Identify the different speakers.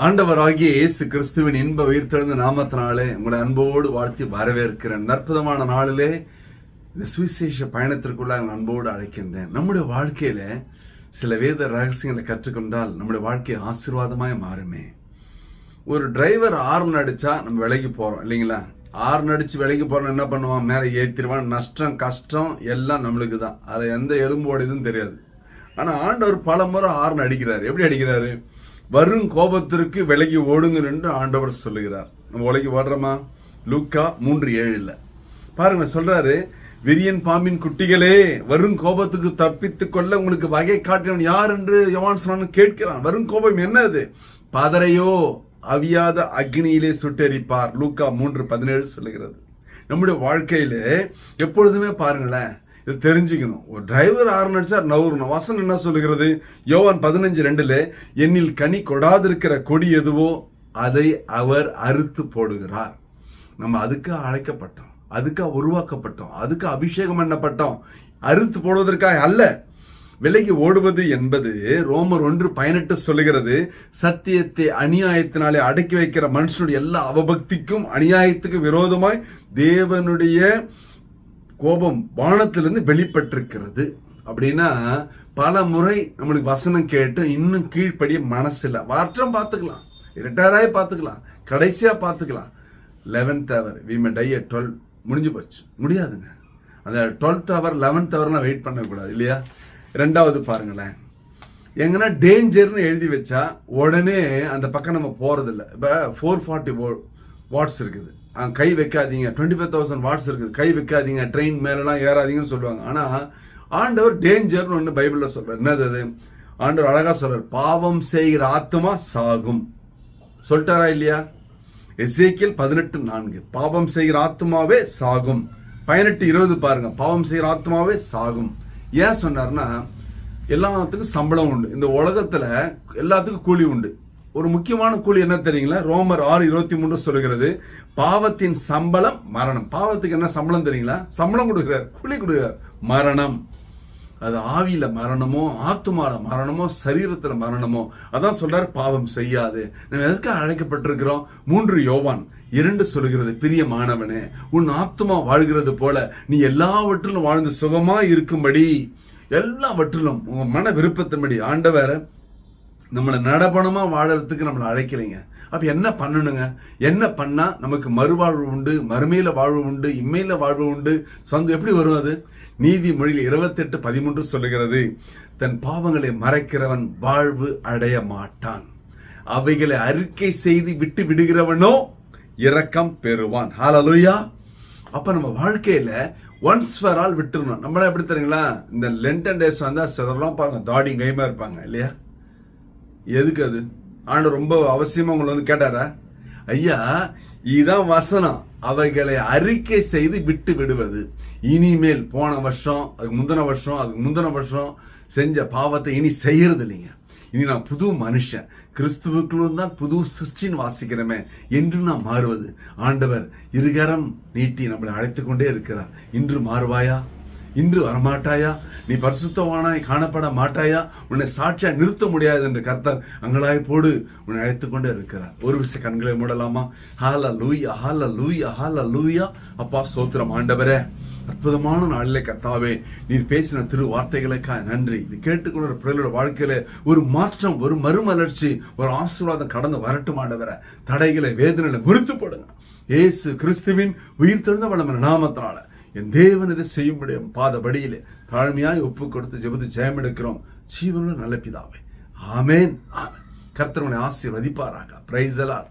Speaker 1: ஆண்டவராகிய இயேசு கிறிஸ்துவின் இன்ப உயிர்த்தெழுந்த நாமத்தினாலே உங்களை அன்போடு வாழ்த்தி வரவேற்கிறேன். அற்புதமான நாளிலே இந்த சுவிசேஷ பயணத்திற்குள்ள அன்போடு அழைக்கின்றேன். நம்முடைய வாழ்க்கையில சில வேத ரகசியங்களை கற்றுக்கொண்டால் நம்முடைய வாழ்க்கை ஆசீர்வாதமாய் மாறுமே. ஒரு டிரைவர் ஹார்ன் அடிச்சா நம்ம விலைக்கு போறோம் இல்லைங்களா? ஹார்ன் அடிச்சு விலைக்கு போறோம், என்ன பண்ணுவான்? மேலே ஏற்றிடுவான். நஷ்டம் கஷ்டம் எல்லாம் நம்மளுக்கு தான். அது எந்த எலும்போடையதுன்னு தெரியாது. ஆனா ஆண்டவர் பல முறை ஹார்ன் அடிக்கிறாரு. எப்படி அடிக்கிறாரு? வரும் கோபத்திற்கு விலகி ஓடுங்க என்று ஆண்டவர் சொல்லுகிறார். நம்ம விலகி ஓடுறோமா? லூக்கா 3:7 பாருங்க, சொல்றாரு, விரியன் பாம்பின் குட்டிகளே, வரும் கோபத்துக்கு தப்பித்துக் கொள்ள உங்களுக்கு வகை காட்டினவன் யார் என்று யோவான் சொன்னான்னு கேட்கிறான். வரும் கோபம் என்னது? பதரையோ அவியாத அக்னியிலே சுட்டெரிப்பார். லூக்கா 3:17 சொல்லுகிறது. நம்முடைய வாழ்க்கையில எப்பொழுதுமே பாருங்களேன், இது தெரிஞ்சுக்கணும். ஒரு டிரைவர் ஹார்ன் அடிச்சா நவுறணும். வசனம் என்ன சொல்லுகிறது? யோவான் 15:2 என்னில் கனி கொடாதிருக்கிற கொடி எதுவோ அதை அவர் அறுத்து போடுகிறார். நம்ம அதுக்காக அழைக்கப்பட்டோம், அதுக்காக உருவாக்கப்பட்டோம், அதுக்கு அபிஷேகம் பண்ணப்பட்டோம். அறுத்து போடுவதற்காக அல்ல. விலகி ஓடுவது என்பது ரோமர் 1:18 சொல்லுகிறது, சத்தியத்தை அநியாயத்தினாலே அடக்கி வைக்கிற மனுஷனுடைய எல்லா அவபக்திக்கும் அநியாயத்துக்கும் விரோதமாய் தேவனுடைய கோபம் வானத்திலிருந்து வெளிப்பட்டிருக்கிறது. அப்படின்னா பல முறை நம்மளுக்கு வசனம் கேட்டு இன்னும் கீழ்ப்படிய மனசு இல்லை. மாற்றம் பார்த்துக்கலாம், ரிட்டையராகி பார்த்துக்கலாம், கடைசியா பார்த்துக்கலாம். 11th hour we may die at 12 முடிஞ்சு போச்சு. முடியாதுங்க. அந்த 12th hour 11th hourலாம் வெயிட் பண்ணக்கூடாது இல்லையா? ரெண்டாவது பாருங்களேன், எங்கன்னா டேஞ்சர்னு எழுதி வச்சா உடனே அந்த பக்கம் நம்ம போறதில்லை. இப்போ 440 வாட்ஸ் இருக்குது, கை வைக்காதீங்க. 25,000 வாட்ஸ் இருக்குது, கை வைக்காதீங்க, ட்ரெயின் மேலாம் ஏறாதீங்கன்னு சொல்லுவாங்க. ஆனா ஆண்டவர் டேஞ்சர்னு ஒன்று பைபிள்ல சொல்றார். என்னது அது? ஆண்டவர் அழகா சொல்றார், பாவம் செய்கிற ஆத்மா சாகும். சொல்லிட்டாரா இல்லையா? எசேக்கியேல் 18:4 பாவம் செய்கிற ஆத்மாவே சாகும். 18:20 பாருங்க, பாவம் செய்கிற ஆத்மாவே சாகும். ஏன் சொன்னார்னா, எல்லாத்துக்கும் சம்பளம் உண்டு. இந்த உலகத்துல எல்லாத்துக்கும் கூலி உண்டு. ஒரு முக்கியமான கூலி என்ன தெரியுங்களா? ரோமர் 6:23 சொல்லுகிறது, பாவத்தின் சம்பளம் மரணம். பாவத்துக்கு என்ன சம்பளம் தெரியுங்களா? சம்பளம் கொடுக்கிறார், கூலி கொடுக்கிறார், மரணம். அது ஆவியில மரணமோ, ஆத்துமால மரணமோ, சரீரத்துல மரணமோ. அதான் சொல்றாரு, பாவம் செய்யாது. நம்ம எதற்காக அழைக்கப்பட்டிருக்கிறோம்? 3 யோவான் 2 சொல்லுகிறது, பிரியமானவனே, உன் ஆத்துமா வாழ்கிறது போல நீ எல்லாவற்றிலும் வாழ்ந்து சுகமா இருக்கும்படி, எல்லாவற்றிலும் உங்க மன விருப்பத்தின்படி ஆண்டவர் நம்மளை நடபணமா வாழறதுக்கு நம்மளை அழைக்கலைங்க. அப்ப என்ன பண்ணணுங்க? என்ன பண்ணா நமக்கு மறுவாழ்வு உண்டு, மறுமையில வாழ்வு உண்டு, இம்மையில வாழ்வு உண்டு, சொந்த எப்படி வரும் அது? நீதிமொழியில் 28:13 சொல்லுகிறது, தன் பாவங்களை மறைக்கிறவன் வாழ்வு அடைய மாட்டான், அவைகளை அறிக்கை செய்து விட்டு விடுகிறவனோ இரக்கம் பெறுவான். ஹல்லேலூயா. அப்ப நம்ம வாழ்க்கையில ஒன்ஸ் ஃபார் ஆல் விட்டுறணும். நம்மள எப்படி தெரியுங்களா? இந்த லென்டன் டேஸ் வந்தா சிலர்லாம் பாருங்க தாடி கைமா இருப்பாங்க இல்லையா? எதுக்கு அது? ஆண்டவர் ரொம்ப அவசியமா உங்களை வந்து கேட்டாரா? ஐயா, இதுதான் வசனம், அவைகளை அறிக்கை செய்து விட்டு விடுவது. இனிமேல் போன வருஷம், அதுக்கு முந்தின வருஷம், அதுக்கு முந்தின வருஷம் செஞ்ச பாவத்தை இனி செய்யறது இல்லைங்க. இனி நான் புது மனுஷன், கிறிஸ்துவுக்குள்ளும் தான் புது சிருஷ்டின்னு வாசிக்கிறமே என்று நான் மாறுவது. ஆண்டவர் இருகரம் நீட்டி நம்மளை அழைத்து கொண்டே இருக்கிறார். இன்று மாறுவாயா? இன்று வரமாட்டாயா? நீ பரிசுத்தவானாய் காணப்பட மாட்டாயா? உன்னை சாட்சியா நிறுத்த முடியாது என்று கர்த்தர் அங்கலாய் போடு உன்னை அழைத்துக் கொண்டே இருக்கிறார். ஒரு விஷயம் கண்களை மூடலாமா? ஹல்லேலூயா, ஹல்லேலூயா, ஹல்லேலூயா. அப்பா ஸ்தோத்திரம் ஆண்டவரே. அற்புதமான நாளிலே கர்த்தாவே, நீர் பேசின திரு வார்த்தைகளுக்காக நன்றி. இது கேட்டுக்கொண்ட பிள்ளைகளோட வாழ்க்கையில ஒரு மாற்றம், ஒரு மறுமலர்ச்சி, ஒரு ஆசீர்வாதம் கடந்து வரட்டும் ஆண்டவரே. தடைகளை, வேதனைகளை முறித்து போடுங்க இயேசு கிறிஸ்துவின் உயிர் தெழுந்த வல்லமையான நாமத்தினால. என் தேவன் இதை செய்யும்படிய பாதபடியிலே தாழ்மையாய் ஒப்பு கொடுத்து ஜெபத்து ஜெயம் எடுக்கிறோம் ஜீவனுள்ள நல்ல பிதாவே. ஆமேன், ஆமேன். கர்த்தர் உன்னை ஆசீர்வதிப்பாராக. Praise the Lord.